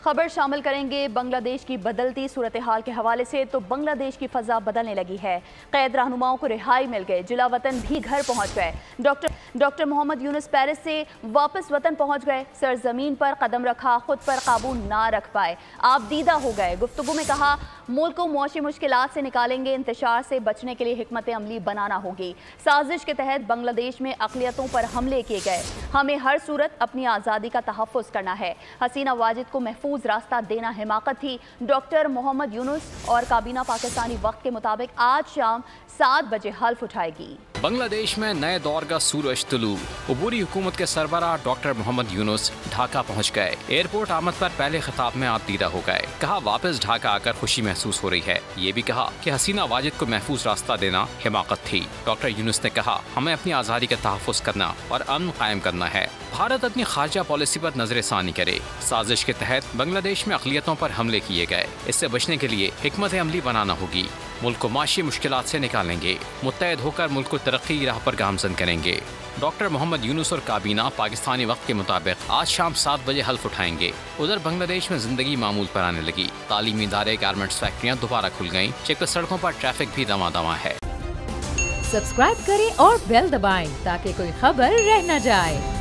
खबर शामिल करेंगे बांग्लादेश की बदलती सूरत हाल के हवाले से। तो बांग्लादेश की फजा बदलने लगी है। कैद रहनुमाओं को रिहाई मिल गए, जिला वतन भी घर पहुंच गए। डॉक्टर मोहम्मद यूनुस पेरिस से वापस वतन पहुंच गए। सरजमीन पर कदम रखा, खुद पर काबू ना रख पाए, आप दीदा हो गए। गुफ्तगू में कहा, मुल्क को मुआशी मुश्किलात से निकालेंगे, इंतशार से बचने के लिए हिकमत अमली बनाना होगी। साजिश के तहत बांग्लादेश में अक़लियतों पर हमले किए गए। हमें हर सूरत अपनी आज़ादी का तहफ़्फ़ुज़ करना है। हसीना वाजिद को महफूज रास्ता देना हिमाकत थी। डॉक्टर मोहम्मद यूनुस और काबीना पाकिस्तानी वक्त के मुताबिक आज शाम 7 बजे हल्फ उठाएगी। बांग्लादेश में नए दौर का सूरज तुलू। अबूरी हुकूमत के सरबराह डॉक्टर मोहम्मद यूनुस ढाका पहुंच गए। एयरपोर्ट आमद पर पहले खिताब में आप दीदा हो गए। कहा, वापस ढाका आकर खुशी महसूस हो रही है। ये भी कहा कि हसीना वाजिद को महफूज रास्ता देना हिमाकत थी। डॉक्टर यूनुस ने कहा, हमें अपनी आज़ादी का तहफ़्फ़ुज़ करना और अमन कायम करना है। भारत अपनी खारजा पॉलिसी पर नजरसानी करे। साजिश के तहत बांग्लादेश में अक़लियतों पर हमले किए गए। इससे बचने के लिए हिकमत अमली बनाना होगी। मुल्क को माशी मुश्किलात से निकालेंगे। मुत्तहद होकर मुल्क को तरक्की की राह पर गामजन करेंगे। डॉक्टर मोहम्मद यूनुस और काबीना पाकिस्तानी वक्त के मुताबिक आज शाम 7 बजे हल्फ उठाएंगे। उधर बांग्लादेश में जिंदगी मामूल पर आने लगी। तालीमी इदारे, गारमेंट्स फैक्ट्रियाँ दोबारा खुल गयी, जबकि सड़कों पर ट्रैफिक भी दमा है। सब्सक्राइब करें और बेल दबाएं ताकि कोई खबर रह न जाए।